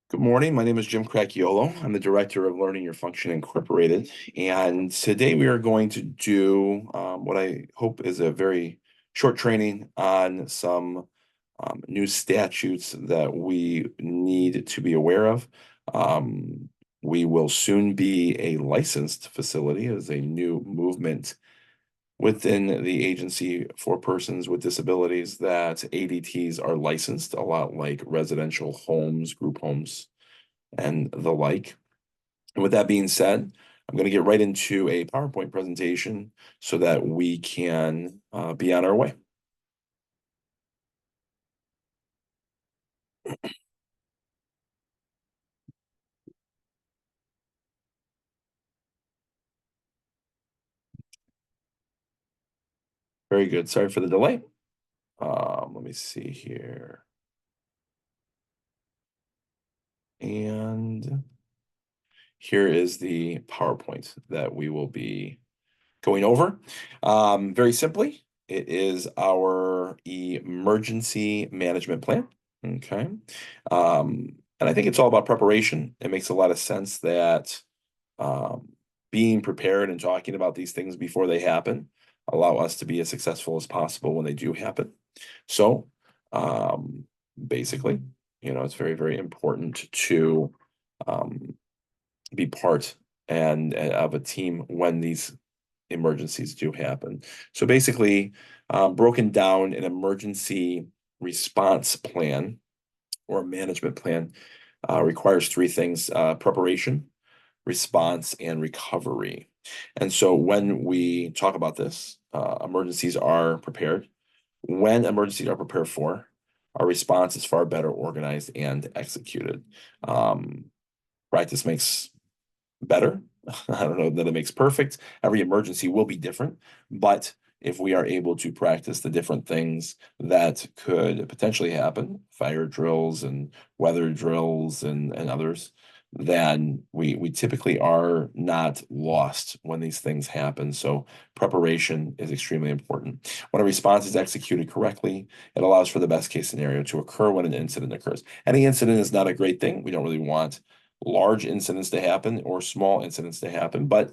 Good morning. My name is Jim Cracchiolo. I'm the Director of Learning Your Function Incorporated. And today we are going to do what I hope is a very short training on some new statutes that we need to be aware of. Um, we will soon be a licensed facility as a new movement within the agency for persons with disabilities that ADTs are licensed, a lot like residential homes, group homes, and the like. And with that being said, I'm going to get right into a PowerPoint presentation so that we can be on our way. Very good. Sorry for the delay. Let me see here. And here is the PowerPoint that we will be going over. Very simply, it is our emergency management plan. Okay. And I think it's all about preparation. It makes a lot of sense that um, being prepared and talking about these things before they happen allow us to be as successful as possible when they do happen. So, um, basically, it's very, very important to um, be part and of a team when these emergencies do happen. So basically, broken down an emergency response plan or management plan requires three things: preparation, response, and recovery. And so when we talk about this, emergencies are prepared. When emergencies are prepared for, our response is far better organized and executed. Um, Practice makes better. I don't know that it makes perfect. Every emergency will be different, but if we are able to practice the different things that could potentially happen, fire drills and weather drills and others, then we typically are not lost when these things happen. So preparation is extremely important. When a response is executed correctly, it allows for the best case scenario to occur when an incident occurs. Any incident is not a great thing. We don't really want large incidents to happen or small incidents to happen, but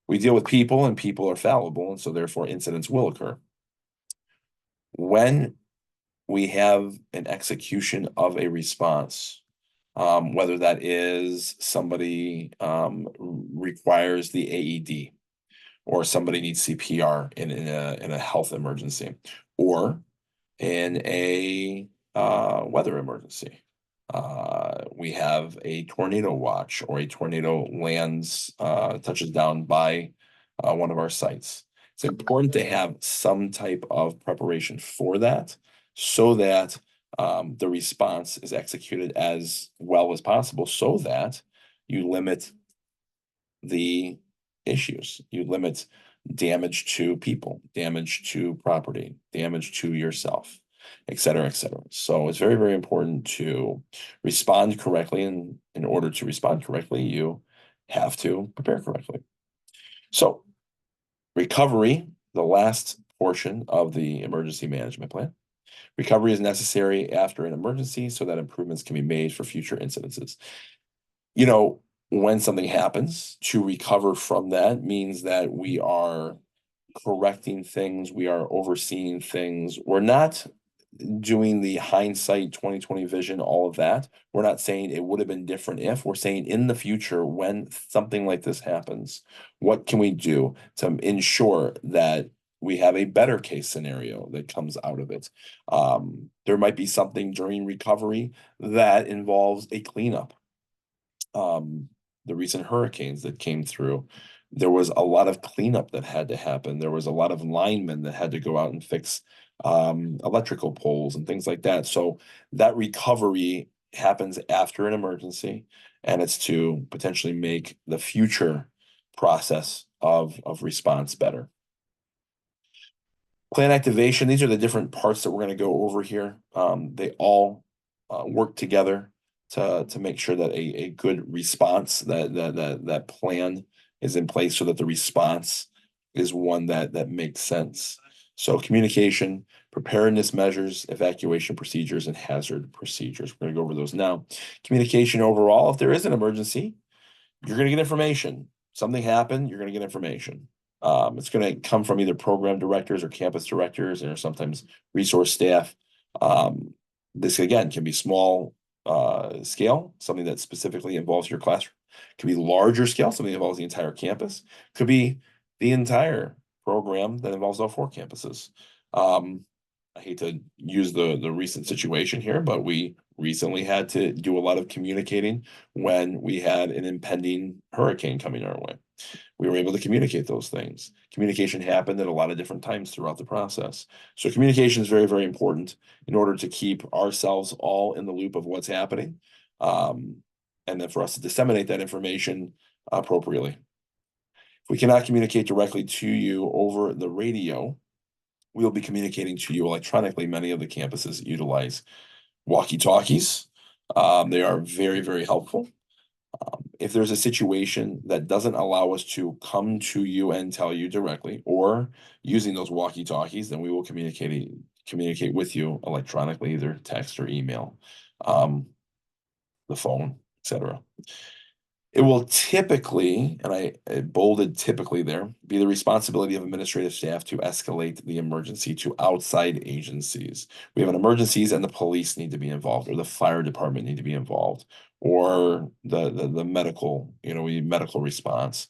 we deal with people and people are fallible, and so therefore incidents will occur. When we have an execution of a response, whether that is somebody requires the AED, or somebody needs CPR in a health emergency, or in a weather emergency. We have a tornado watch or a tornado lands, touches down by one of our sites. It's important to have some type of preparation for that so that the response is executed as well as possible so that you limit the issues. You limit damage to people, damage to property, damage to yourself, et cetera, et cetera. So it's very, very important to respond correctly. And in order to respond correctly, you have to prepare correctly. So recovery, the last portion of the emergency management plan. Recovery is necessary after an emergency so that improvements can be made for future incidences. You know, when something happens, to recover from that means that we are correcting things, we are overseeing things. We're not doing the hindsight 2020 vision, all of that. We're not saying it would have been different if, we're saying in the future when something like this happens, what can we do to ensure that we have a better case scenario that comes out of it? There might be something during recovery that involves a cleanup. The recent hurricanes that came through, there was a lot of cleanup that had to happen. There was a lot of linemen that had to go out and fix electrical poles and things like that. So that recovery happens after an emergency, and it's to potentially make the future process of response better. Plan activation, these are the different parts that we're going to go over here. They all work together to make sure that a good response, that plan is in place so that the response is one that makes sense. So communication, preparedness measures, evacuation procedures, and hazard procedures. We're going to go over those now. Communication overall, if there is an emergency, you're going to get information. Something happened, you're going to get information. It's going to come from either program directors or campus directors, or sometimes resource staff. This again can be small scale, something that specifically involves your classroom. It could be larger scale, something that involves the entire campus. Could be the entire program that involves all four campuses. I hate to use the recent situation here, but we recently had to do a lot of communicating when we had an impending hurricane coming our way. We were able to communicate those things. Communication happened at a lot of different times throughout the process. So communication is very, very important in order to keep ourselves all in the loop of what's happening. And then for us to disseminate that information appropriately. If we cannot communicate directly to you over the radio, we'll be communicating to you electronically. Many of the campuses utilize walkie-talkies. They are very, very helpful. If there's a situation that doesn't allow us to come to you and tell you directly, or using those walkie-talkies, then we will communicate with you electronically, either text or email, the phone, etc. It will typically, and I bolded typically there, be the responsibility of administrative staff to escalate the emergency to outside agencies. We have an emergencies and the police need to be involved, or the fire department need to be involved, or the medical, we need medical response.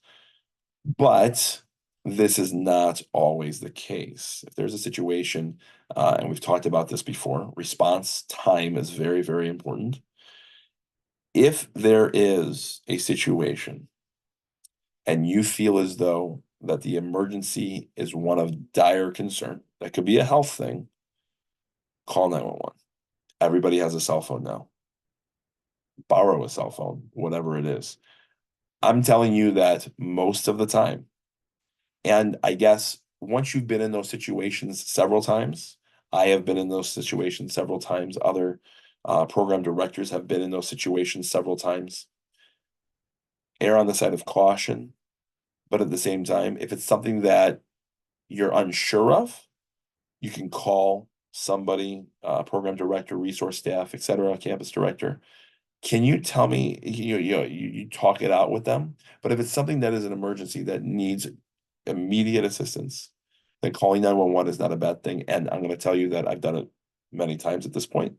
But this is not always the case. If there's a situation, and we've talked about this before, response time is very, very important. If there is a situation and you feel as though that the emergency is one of dire concern, that could be a health thing, call 911. Everybody has a cell phone now. Borrow a cell phone, whatever it is. I'm telling you that most of the time, and I guess once you've been in those situations several times, I have been in those situations several times, other program directors have been in those situations several times. Err on the side of caution, but at the same time, if it's something that you're unsure of, you can call somebody, program director, resource staff, etc., campus director. Can you tell me, you talk it out with them, but if it's something that is an emergency that needs immediate assistance, then calling 911 is not a bad thing. And I'm going to tell you that I've done it many times at this point.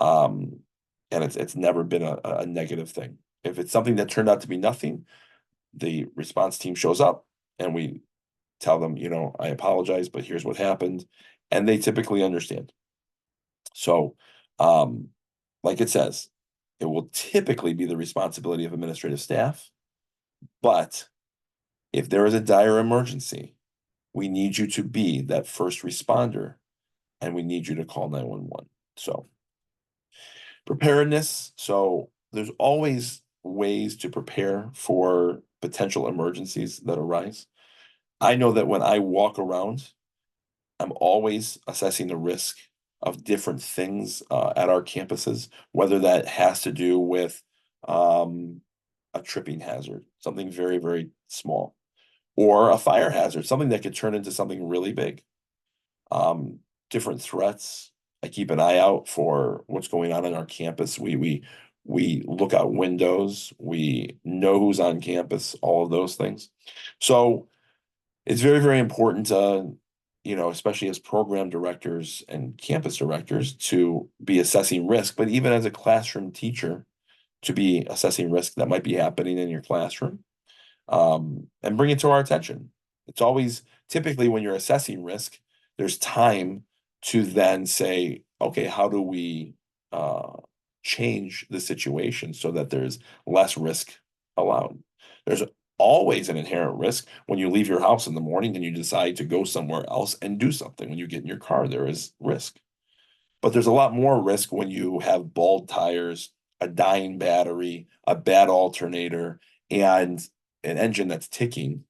And it's never been a negative thing. If it's something that turned out to be nothing, the response team shows up and we tell them, I apologize, but here's what happened. And they typically understand. So, like it says, it will typically be the responsibility of administrative staff. But if there is a dire emergency, we need you to be that first responder and we need you to call 911. So, preparedness. So, there's always ways to prepare for potential emergencies that arise. I know that when I walk around, I'm always assessing the risk of different things at our campuses, whether that has to do with a tripping hazard, something very, very small, or a fire hazard, something that could turn into something really big. Different threats. I keep an eye out for what's going on our campus. We look out windows. We know who's on campus. All of those things. So it's very, very important to, especially as program directors and campus directors, to be assessing risk, but even as a classroom teacher, to be assessing risk that might be happening in your classroom, and bring it to our attention. It's always typically when you're assessing risk, there's time to then say, okay, how do we change the situation so that there's less risk allowed? There's always an inherent risk when you leave your house in the morning and you decide to go somewhere else and do something. When you get in your car, there is risk. But there's a lot more risk when you have bald tires, a dying battery, a bad alternator, and an engine that's ticking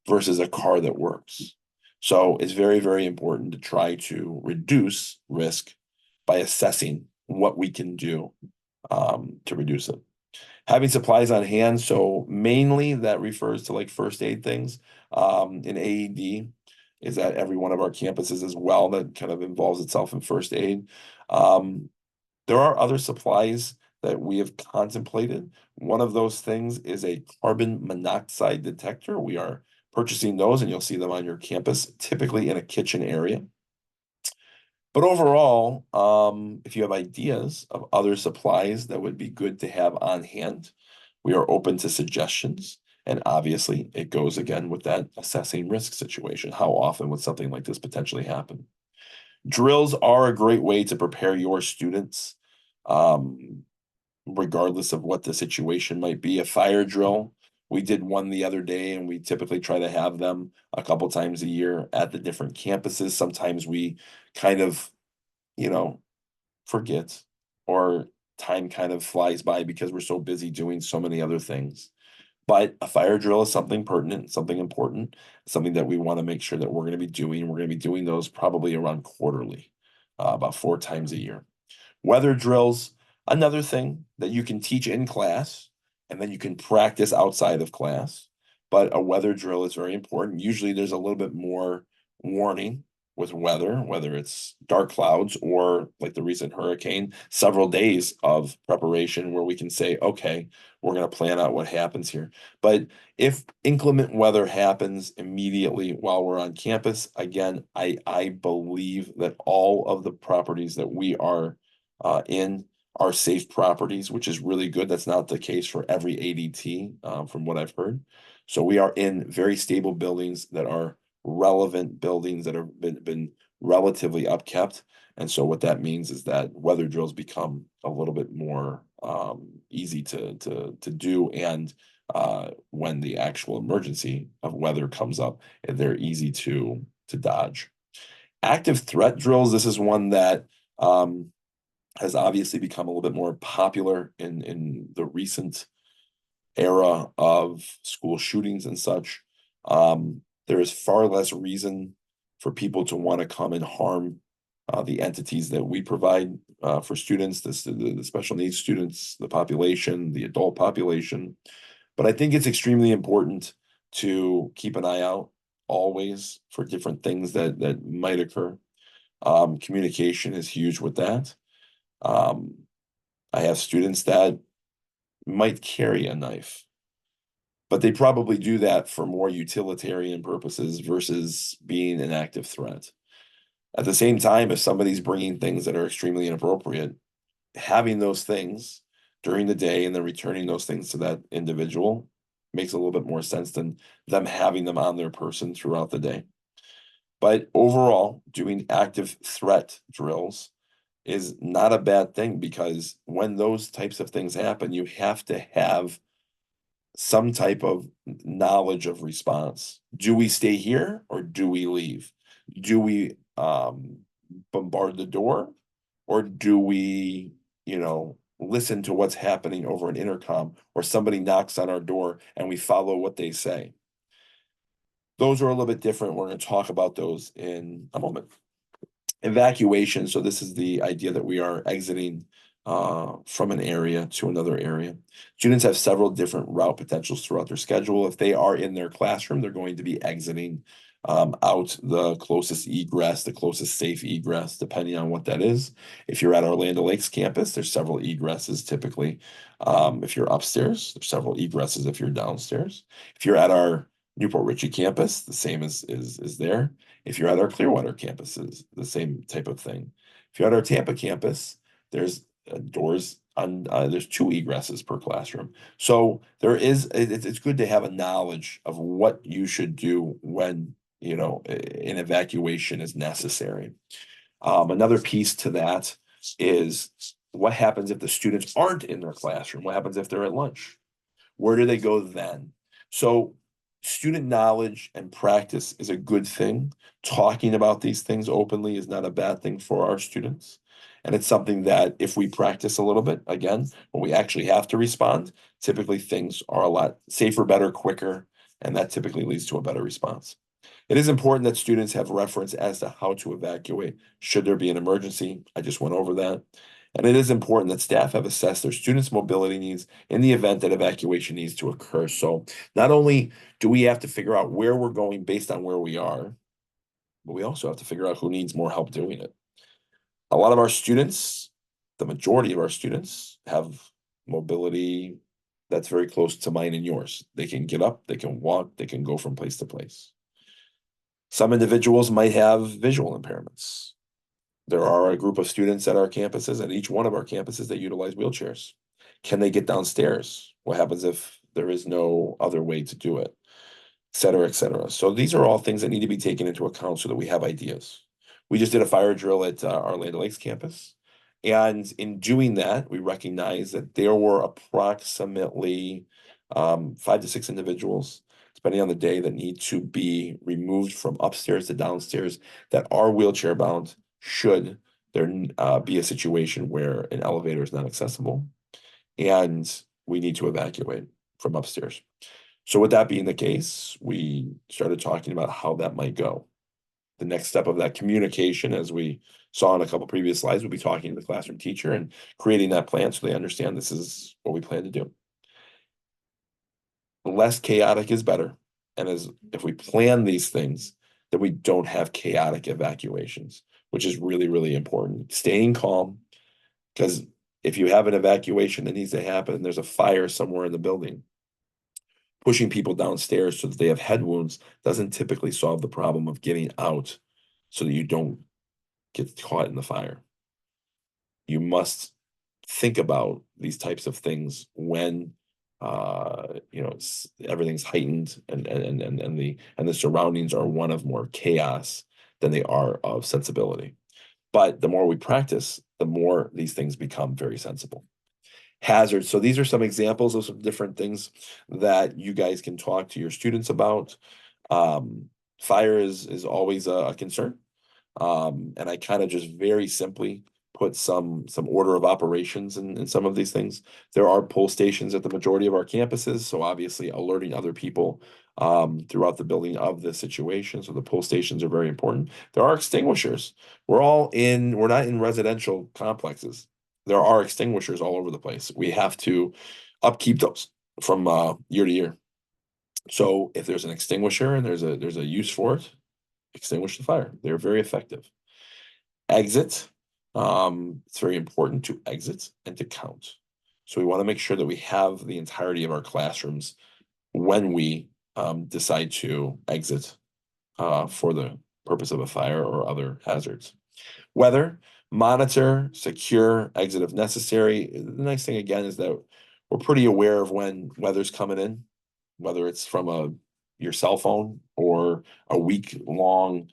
versus a car that works. So it's very, very important to try to reduce risk by assessing what we can do to reduce it. Having supplies on hand, so mainly that refers to like first aid things. An AED is at every one of our campuses as well that kind of involves itself in first aid. Um, there are other supplies that we have contemplated. One of those things is a carbon monoxide detector. We are purchasing those, and you'll see them on your campus, typically in a kitchen area. But overall, if you have ideas of other supplies that would be good to have on hand, we are open to suggestions. And obviously, it goes again with that assessing risk situation. How often would something like this potentially happen? Drills are a great way to prepare your students, um, regardless of what the situation might be. A fire drill, we did one the other day, and we typically try to have them a couple times a year at the different campuses. Sometimes we kind of, you know, forget, or time kind of flies by because we're so busy doing so many other things. But a fire drill is something pertinent, something important, something that we want to make sure that we're going to be doing. We're going to be doing those probably around quarterly, about 4 times a year. Weather drills, another thing that you can teach in class and then you can practice outside of class. But a weather drill is very important. Usually there's a little bit more warning with weather, whether it's dark clouds or like the recent hurricane, several days of preparation where we can say, okay, we're going to plan out what happens here. But if inclement weather happens immediately while we're on campus, again, I believe that all of the properties that we are in are safe properties, which is really good. That's not the case for every ADT, from what I've heard. So we are in very stable buildings that are relevant buildings that have been relatively upkept. And so what that means is that weather drills become a little bit more easy to do. And when the actual emergency of weather comes up, they're easy to dodge. Active threat drills, this is one that has obviously become a little bit more popular in the recent era of school shootings and such. There is far less reason for people to want to come and harm the entities that we provide for students, the special needs students, the population, the adult population. But I think it's extremely important to keep an eye out always for different things that might occur. Communication is huge with that. Um, I have students that might carry a knife, but they probably do that for more utilitarian purposes versus being an active threat. At the same time, if somebody's bringing things that are extremely inappropriate, having those things during the day and then returning those things to that individual makes a little bit more sense than them having them on their person throughout the day. But overall, doing active threat drills is not a bad thing, because when those types of things happen, you have to have some type of knowledge of response. Do we stay here or do we leave? Do we bombard the door, or do we, listen to what's happening over an intercom, or somebody knocks on our door and we follow what they say? Those are a little bit different. We're going to talk about those in a moment. Evacuation. So this is the idea that we are exiting from an area to another area. Students have several different route potentials throughout their schedule. If they are in their classroom, they're going to be exiting out the closest egress, the closest safe egress, depending on what that is. If you're at our Land Lakes campus, there's several egresses typically. If you're upstairs, there's several egresses if you're downstairs. If you're at our Newport Richey campus, the same is there. If you're at our Clearwater campuses, the same type of thing. If you're at our Tampa campus, there's doors on, there's 2 egresses per classroom. So it's good to have a knowledge of what you should do when, an evacuation is necessary. Another piece to that is, what happens if the students aren't in their classroom? What happens if they're at lunch? Where do they go then? So student knowledge and practice is a good thing. Talking about these things openly is not a bad thing for our students. And it's something that if we practice a little bit, again, when we actually have to respond, typically things are a lot safer, better, quicker, and that typically leads to a better response. It is important that students have reference as to how to evacuate should there be an emergency. I just went over that. And it is important that staff have assessed their students' mobility needs in the event that evacuation needs to occur. So not only do we have to figure out where we're going based on where we are, but we also have to figure out who needs more help doing it. A lot of our students, the majority of our students, have mobility that's very close to mine and yours. They can get up, they can walk, they can go from place to place. Some individuals might have visual impairments. There are a group of students at our campuses, at each one of our campuses, that utilize wheelchairs. Can they get downstairs? What happens if there is no other way to do it? Et cetera, et cetera. So these are all things that need to be taken into account so that we have ideas. We just did a fire drill at our Land Lakes campus. And in doing that, we recognized that there were approximately 5 to 6 individuals, depending on the day, that need to be removed from upstairs to downstairs that are wheelchair bound should there be a situation where an elevator is not accessible and we need to evacuate from upstairs. So with that being the case, we started talking about how that might go. The next step of that communication, as we saw in a couple previous slides, would be talking to the classroom teacher and creating that plan so they understand this is what we plan to do. Less chaotic is better. And as if we plan these things, then we don't have chaotic evacuations, which is really, really important. Staying calm, because if you have an evacuation that needs to happen and there's a fire somewhere in the building, pushing people downstairs so that they have head wounds doesn't typically solve the problem of getting out so that you don't get caught in the fire. You must think about these types of things when everything's heightened and the surroundings are one of more chaos than they are of sensibility. But the more we practice, the more these things become very sensible. Hazards. So these are some examples of some different things that you guys can talk to your students about. Fire is always a concern. And I kind of just very simply put some order of operations in some of these things. There are pull stations at the majority of our campuses, so obviously alerting other people throughout the building of this situation. So the pull stations are very important. There are extinguishers. We're not in residential complexes. There are extinguishers all over the place. We have to upkeep those from year to year. So if there's an extinguisher and there's a use for it, extinguish the fire. They're very effective. Exit. It's very important to exit and to count. So we want to make sure that we have the entirety of our classrooms when we decide to exit for the purpose of a fire or other hazards. Weather, monitor, secure, exit if necessary. The nice thing again is that we're pretty aware of when weather's coming in, whether it's from your cell phone or a week-long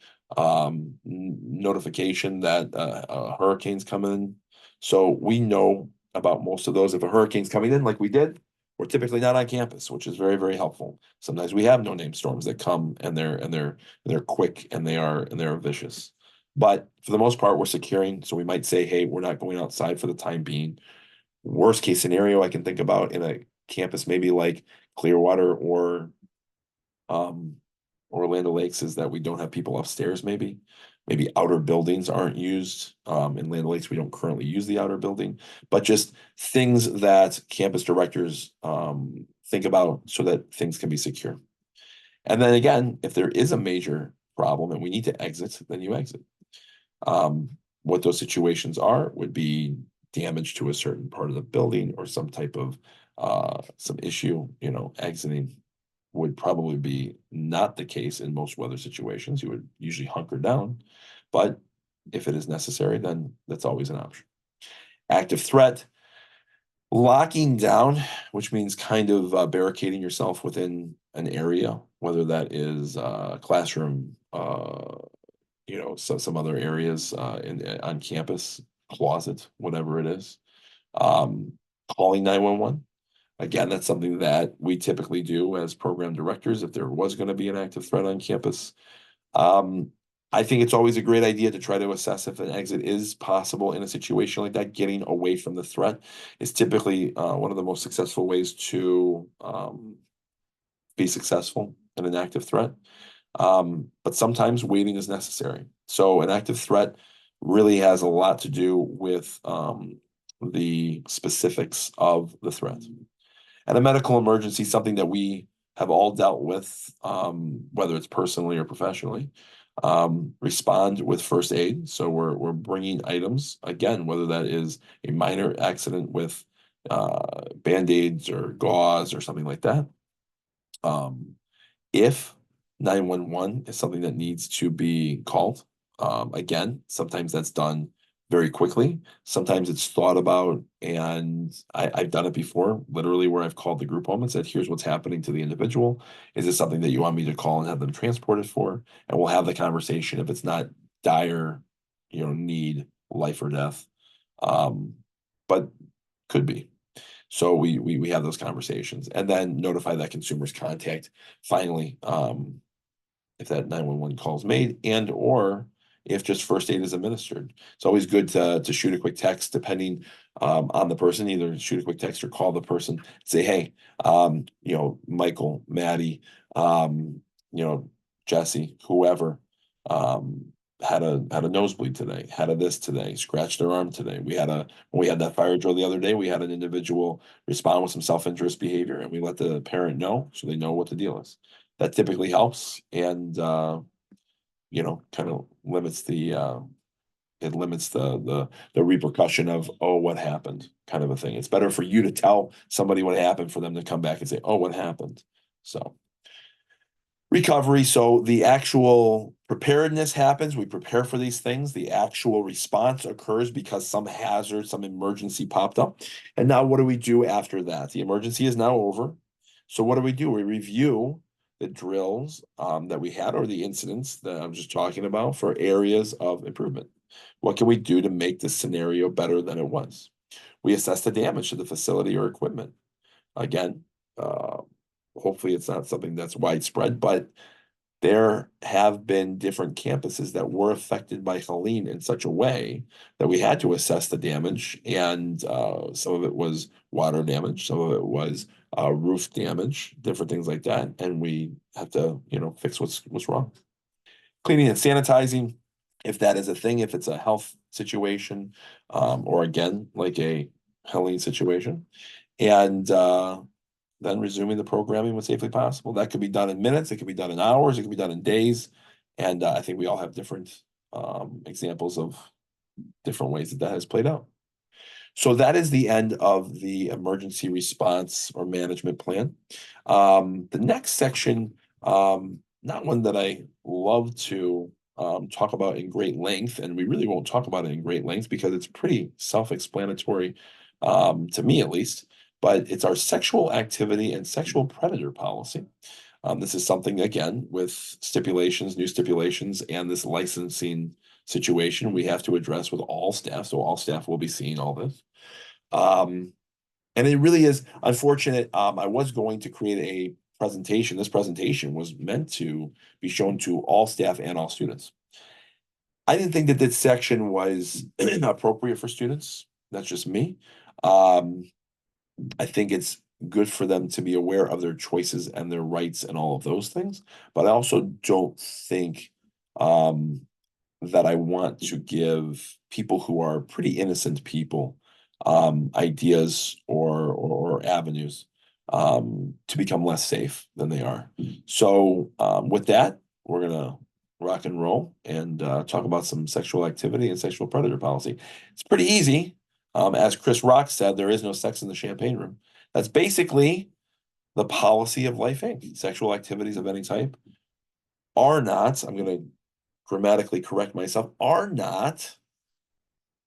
notification that a hurricane's coming in. So we know about most of those. If a hurricane's coming in, like we did, we're typically not on campus, which is very, very helpful. Sometimes we have no-name storms that come and they're quick and they're vicious. But for the most part, we're securing. So we might say, hey, we're not going outside for the time being. Worst case scenario I can think about in a campus, maybe like Clearwater or Land Lakes, is that we don't have people upstairs, maybe. Maybe outer buildings aren't used. In Land Lakes, we don't currently use the outer building, but just things that campus directors think about so that things can be secure. And then again, if there is a major problem and we need to exit, then you exit. What those situations are would be damage to a certain part of the building or some type of some issue. Exiting would probably be not the case in most weather situations. You would usually hunker down, but if it is necessary, then that's always an option. Active threat, locking down, which means kind of barricading yourself within an area, whether that is a classroom, some other areas on campus, closet, whatever it is. Calling 911. Again, that's something that we typically do as program directors if there was going to be an active threat on campus. I think it's always a great idea to try to assess if an exit is possible in a situation like that. Getting away from the threat is typically one of the most successful ways to be successful in an active threat. But sometimes waiting is necessary. So an active threat really has a lot to do with the specifics of the threat. And a medical emergency, something that we have all dealt with, whether it's personally or professionally. respond with first aid. So we're bringing items again, whether that is a minor accident with band-aids or gauze or something like that. Um, if 911 is something that needs to be called, again, sometimes that's done very quickly. Sometimes it's thought about, and I've done it before, literally, where I've called the group home and said, here's what's happening to the individual. Is this something that you want me to call and have them transported for? And we'll have the conversation if it's not dire, need, life or death. Um, but could be. So we have those conversations and then notify that consumer's contact finally, if that 911 call is made and or if just first aid is administered. It's always good to shoot a quick text depending on the person, either shoot a quick text or call the person, say, hey, Michael, Maddie, um, Jesse, whoever, um, had a nosebleed today, had a this today, scratched their arm today. When we had that fire drill the other day, we had an individual respond with some self-interest behavior and we let the parent know so they know what the deal is. That typically helps and kind of limits the repercussion of, oh, what happened, kind of a thing. It's better for you to tell somebody what happened for them to come back and say, oh, what happened. So recovery. So the actual preparedness happens. We prepare for these things. The actual response occurs because some hazard, some emergency popped up. And now what do we do after that? The emergency is now over. So what do? We review the drills that we had or the incidents that I'm just talking about for areas of improvement. What can we do to make this scenario better than it was? We assess the damage to the facility or equipment. Again, uh, hopefully it's not something that's widespread, but there have been different campuses that were affected by Helene in such a way that we had to assess the damage. And some of it was water damage, some of it was roof damage, different things like that. And we have to, fix what's wrong. Cleaning and sanitizing, if that is a thing, if it's a health situation, or again, like a Helene situation. And then resuming the programming when safely possible. That could be done in minutes, it could be done in hours, it could be done in days. And I think we all have different examples of different ways that that has played out. So that is the end of the emergency response or management plan. The next section, not one that I love to talk about in great length, and we really won't talk about it in great length because it's pretty self-explanatory, to me at least, but it's our sexual activity and sexual predator policy. This is something, again, with stipulations, new stipulations, and this licensing situation we have to address with all staff. So all staff will be seeing all this. And it really is unfortunate. I was going to create a presentation. This presentation was meant to be shown to all staff and all students. I didn't think that this section was appropriate for students. That's just me. I think it's good for them to be aware of their choices and their rights and all of those things. But I also don't think that I want to give people who are pretty innocent people ideas or avenues to become less safe than they are. So with that, we're gonna rock and roll and talk about some sexual activity and sexual predator policy. It's pretty easy. As Chris Rock said, there is no sex in the champagne room. That's basically the policy of Life Inc. Sexual activities of any type are not, I'm going to grammatically correct myself, are not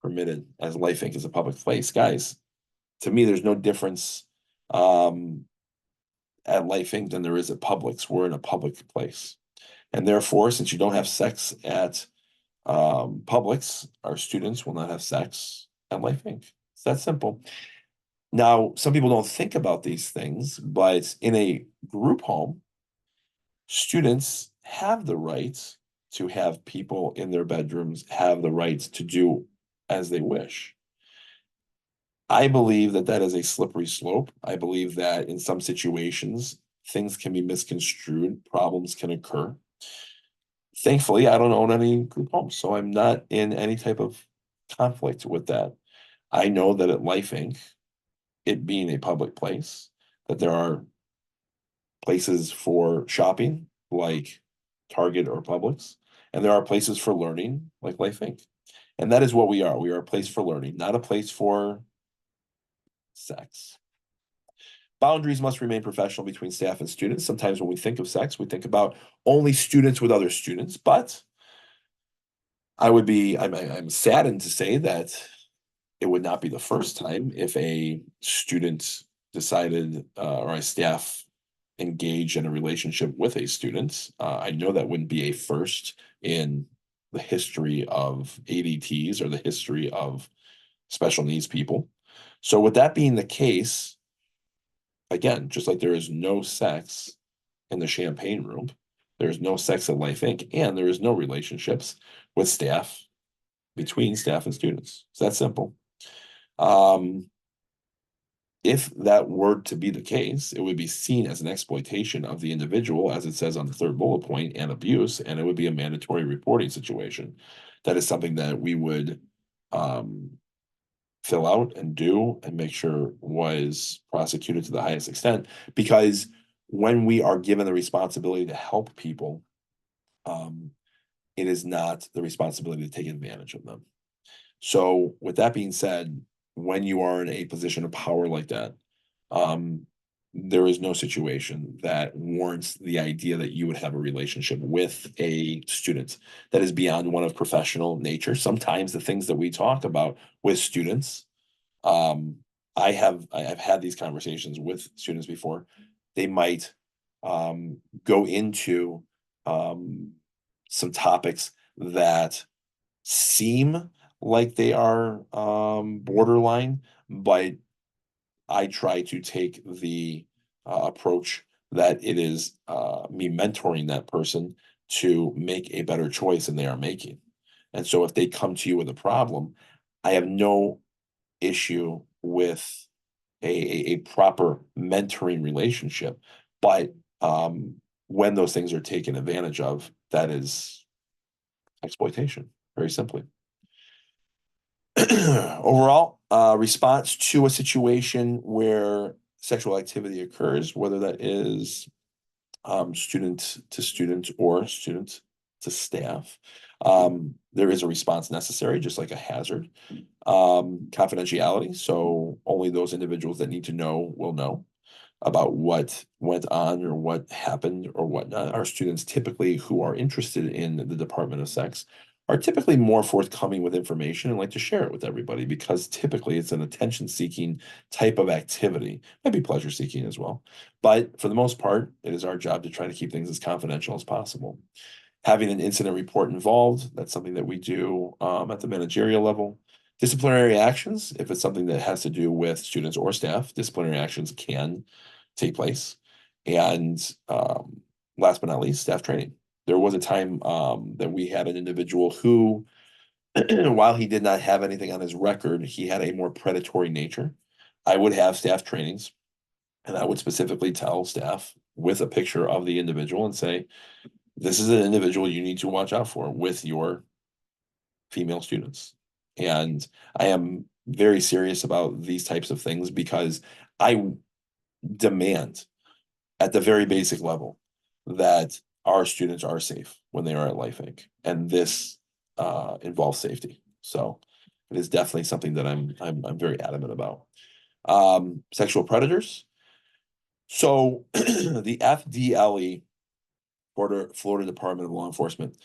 permitted as Life Inc. is a public place. Guys, to me, there's no difference um, at Life Inc. than there is at Publix. We're in a public place. And therefore, since you don't have sex at Publix, our students will not have sex at Life Inc. It's that simple. Now, some people don't think about these things, but in a group home, students have the right to have people in their bedrooms, have the right to do as they wish. I believe that that is a slippery slope. I believe that in some situations, things can be misconstrued, problems can occur. Thankfully, I don't own any group homes, so I'm not in any type of conflict with that. I know that at Life Inc., it being a public place, that there are places for shopping like Target or Publix, And there are places for learning, like Life Inc. And that is what we are. We are a place for learning, not a place for sex. Boundaries must remain professional between staff and students. Sometimes when we think of sex, we think about only students with other students, but I'm saddened to say that it would not be the first time if a student decided or a staff engaged in a relationship with a student. I know that wouldn't be a first in the history of ADTs or the history of special needs people. So, with that being the case, again, just like there is no sex in the champagne room, there is no sex at Life Inc., and there is no relationships with staff between staff and students. It's that simple. Um, if that were to be the case, it would be seen as an exploitation of the individual, as it says on the third bullet point, and abuse, and it would be a mandatory reporting situation. That is something that we would um, fill out and do and make sure was prosecuted to the highest extent. Because when we are given the responsibility to help people, um, it is not the responsibility to take advantage of them. So, with that being said, when you are in a position of power like that, um, there is no situation that warrants the idea that you would have a relationship with a student that is beyond one of professional nature. Sometimes the things that we talk about with students, um, I have had these conversations with students before. They might go into um, some topics that seem like they are borderline, but I try to take the approach that it is me mentoring that person to make a better choice than they are making. And so if they come to you with a problem, I have no issue with a proper mentoring relationship. But when those things are taken advantage of, that is exploitation, very simply. Overall, response to a situation where sexual activity occurs, whether that is student to student or student to staff, there is a response necessary, just like a hazard. Confidentiality, so only those individuals that need to know will know about what went on or what happened or whatnot. Our students typically who are interested in the Department of Sex are typically more forthcoming with information and like to share it with everybody because typically it's an attention-seeking type of activity. Might be pleasure-seeking as well. But for the most part, it is our job to try to keep things as confidential as possible. Having an incident report involved, that's something that we do at the managerial level. Disciplinary actions, if it's something that has to do with students or staff, disciplinary actions can take place. And last but not least, staff training. There was a time that we had an individual who, while he did not have anything on his record, he had a more predatory nature. I would have staff trainings, and I would specifically tell staff with a picture of the individual and say, this is an individual you need to watch out for with your female students. And I am very serious about these types of things because I demand at the very basic level that our students are safe when they are at Life Inc. And this involves safety. So it is definitely something that I'm very adamant about. Sexual predators. So the FDLE, Florida Department of Law Enforcement,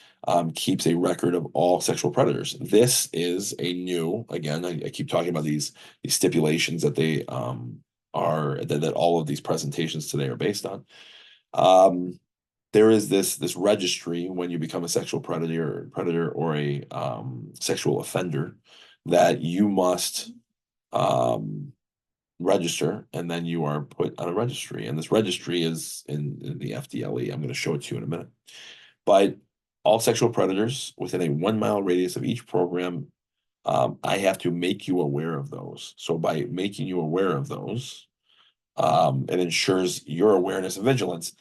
keeps a record of all sexual predators. This is a new, again, I keep talking about these stipulations that they are that all of these presentations today are based on. There is this registry when you become a sexual predator or a sexual offender that you must register, and then you are put on a registry. And this registry is in the FDLE. I'm going to show it to you in a minute. But all sexual predators within a 1 mile radius of each program, I have to make you aware of those. So by making you aware of those, it ensures your awareness and vigilance.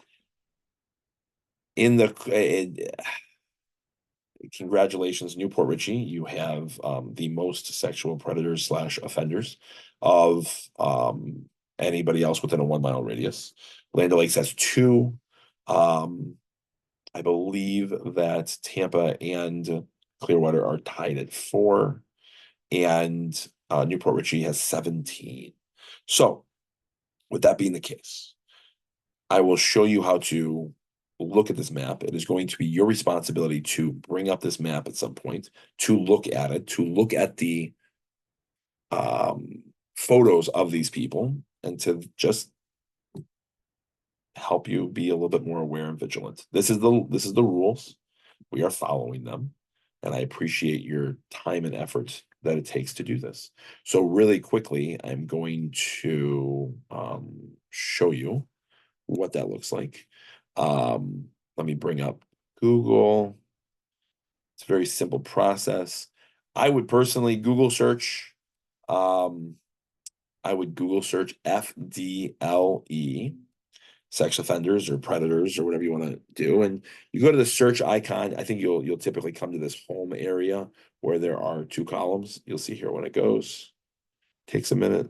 In the congratulations, Newport Richie, you have the most sexual predators slash offenders of anybody else within a 1 mile radius. Land O'Lakes has two. I I believe that Tampa and Clearwater are tied at 4, and Newport Richey has 17. So, with that being the case, I will show you how to look at this map. It is going to be your responsibility to bring up this map at some point, to look at it, to look at the photos of these people, and to just help you be a little bit more aware and vigilant. This is the rules. We are following them, and I appreciate your time and effort that it takes to do this. So really quickly, I'm going to show you what that looks like. Let me bring up Google. It's a very simple process. I would personally Google search. Um, I would Google search FDLE, sex offenders or predators or whatever you want to do, and you go to the search icon. I think you'll typically come to this home area where there are 2 columns. You'll see here when it goes. Takes a minute.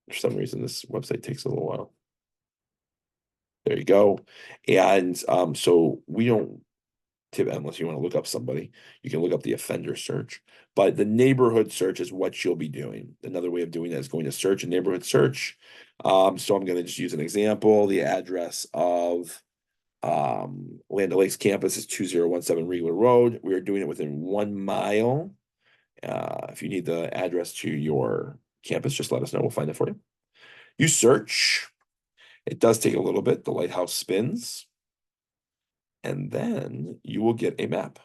For some reason, this website takes a little while. There you go. And so we don't tip unless you want to look up somebody. You can look up the offender search, but the neighborhood search is what you'll be doing. Another way of doing that is going to search and neighborhood search. So I'm going to just use an example. The address of Land O'Lakes campus is 2017 Regler Road. We are doing it within 1 mile. If you need the address to your campus, just let us know. We'll find it for you. You search. It does take a little bit. The lighthouse spins. And then you will get a map.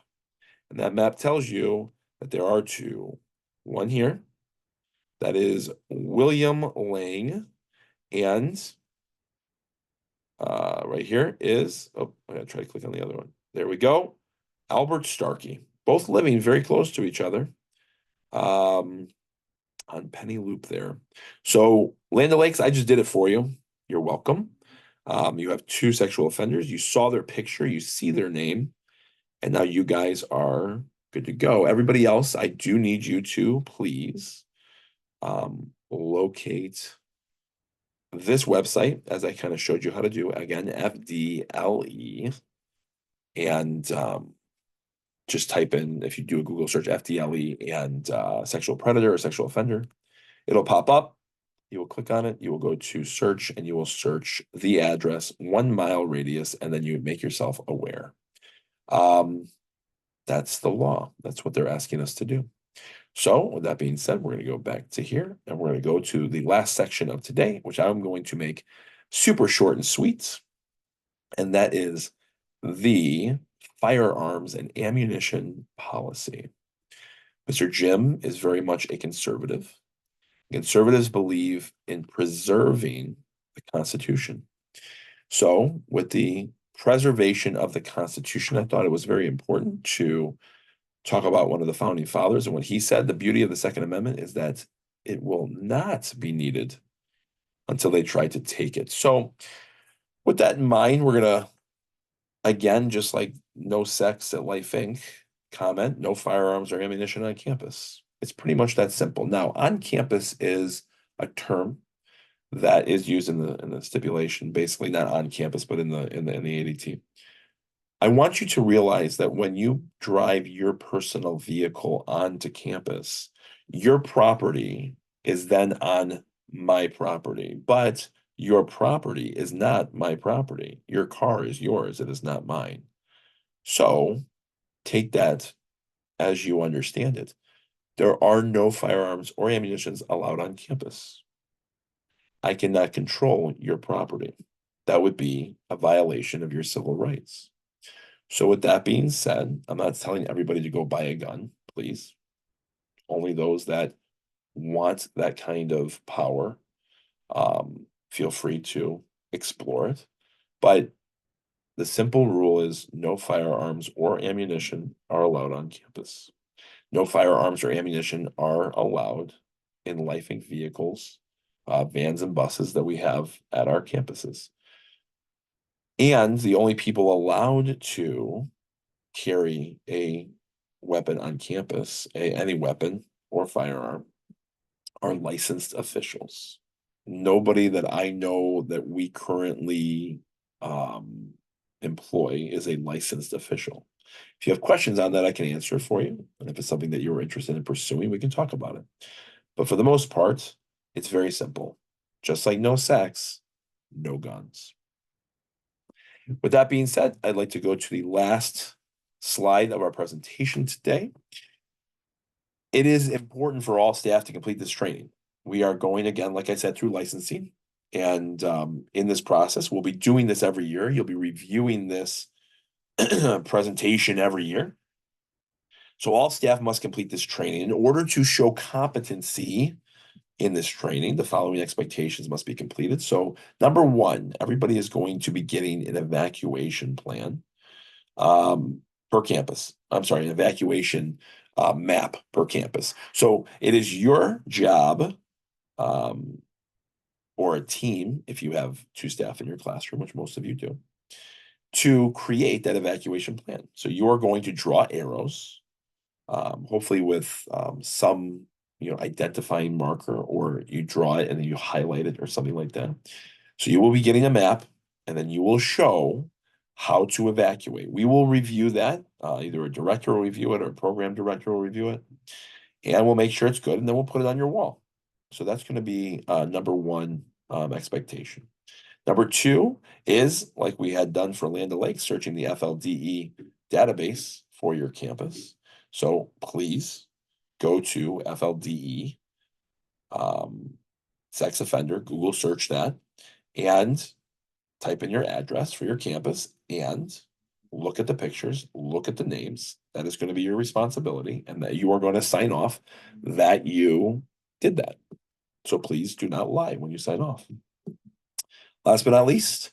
And that map tells you that there are 2. One here, that is William Lang, and right here is, oh, I gotta try to click on the other one. There we go. Albert Starkey, both living very close to each other on Penny Loop there. So Land O'Lakes, I just did it for you. You're welcome. You have 2 sexual offenders. You saw their picture, you see their name, and now you guys are good to go. Everybody else, I do need you to please locate this website, as I kind of showed you how to do. Again, FDLE, and just type in, if you do a Google search, FDLE and sexual predator or sexual offender, it'll pop up. You will click on it, you will go to search, and you will search the address, 1 mile radius, and then you make yourself aware. That's the law. That's what they're asking us to do. So with that being said, we're going to go back to here, and we're going to go to the last section of today, which I'm going to make super short and sweet. And that is the firearms and ammunition policy. Mr. Jim is very much a conservative. Conservatives believe in preserving the Constitution. So with the preservation of the Constitution, I thought it was very important to talk about one of the founding fathers. And what he said, the beauty of the Second Amendment is that it will not be needed until they try to take it. So with that in mind, we're going to, again, just like no sex at Life Inc., comment, no firearms or ammunition on campus. It's pretty much that simple. Now, on campus is a term that is used in the stipulation, basically not on campus, but in the ADT. I want you to realize that when you drive your personal vehicle onto campus, your property is then on my property, but your property is not my property. Your car is yours, it is not mine. So take that as you understand it. There are no firearms or ammunitions allowed on campus. I cannot control your property. That would be a violation of your civil rights. So with that being said, I'm not telling everybody to go buy a gun, please. Only those that want that kind of power, feel free to explore it. But the simple rule is no firearms or ammunition are allowed on campus. No firearms or ammunition are allowed in Life Inc. vehicles, vans and buses that we have at our campuses. And the only people allowed to carry a weapon on campus, any weapon or firearm, are licensed officials. Nobody that I know that we currently employee is a licensed official. If you have questions on that, I can answer it for you. And if it's something that you're interested in pursuing, we can talk about it. But for the most part, it's very simple. Just like no sex, no guns. With that being said, I'd like to go to the last slide of our presentation today. It is important for all staff to complete this training. We are going again, like I said, through licensing. And in this process, we'll be doing this every year. You'll be reviewing this presentation every year. So all staff must complete this training. In order to show competency in this training, the following expectations must be completed. So number one, everybody is going to be getting an evacuation plan per campus. I'm sorry, an evacuation map per campus. So it is your job or a team, if you have two staff in your classroom, which most of you do, to create that evacuation plan. So you're going to draw arrows, hopefully with some identifying marker, or you draw it and then you highlight it or something like that. So you will be getting a map, and then you will show how to evacuate. We will review that. Either a director will review it or a program director will review it, and we'll make sure it's good, and then we'll put it on your wall. So that's going to be number one expectation. Number two is, like we had done for Land O'Lakes, searching the FLDE database for your campus. So please go to FLDE, sex offender, Google search that, and type in your address for your campus and look at the pictures, look at the names. That is going to be your responsibility, and that you are going to sign off that you did that. So please do not lie when you sign off. Last but not least,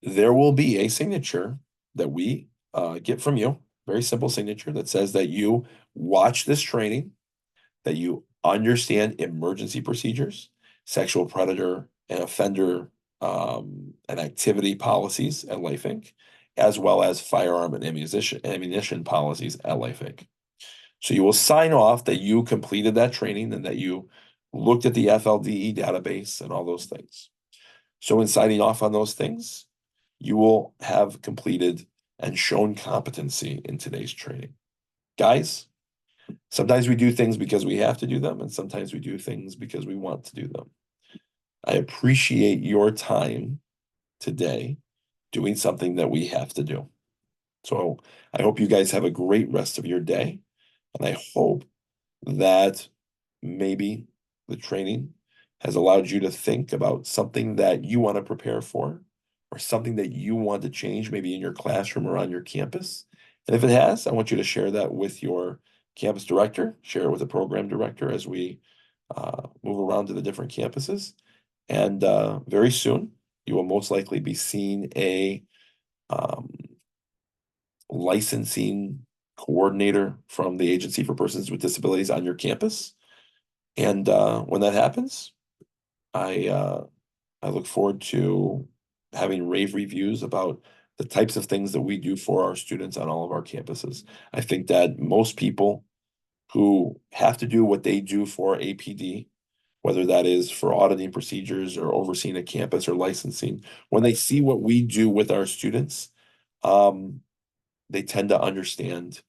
there will be a signature that we get from you, very simple signature that says that you watch this training, that you understand emergency procedures, sexual predator and offender and activity policies at Life Inc., as well as firearm and ammunition policies at Life Inc. So you will sign off that you completed that training and that you looked at the FLDE database and all those things. So in signing off on those things, you will have completed and shown competency in today's training. Guys, sometimes we do things because we have to do them, and sometimes we do things because we want to do them. I appreciate your time today doing something that we have to do. So I hope you guys have a great rest of your day, and I hope that maybe the training has allowed you to think about something that you want to prepare for, or something that you want to change maybe in your classroom or on your campus. And if it has, I want you to share that with your campus director, share it with the program director as we move around to the different campuses. And very soon, you will most likely be seeing a licensing coordinator from the Agency for Persons with Disabilities on your campus. And when that happens, I look forward to having rave reviews about the types of things that we do for our students on all of our campuses. I think that most people who have to do what they do for APD, whether that is for auditing procedures or overseeing a campus or licensing, when they see what we do with our students, they tend to understand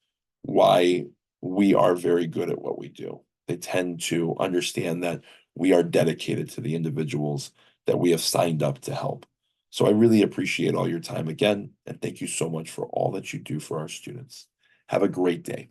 why we are very good at what we do. They tend to understand that we are dedicated to the individuals that we have signed up to help. So I really appreciate all your time again, and thank you so much for all that you do for our students. Have a great day.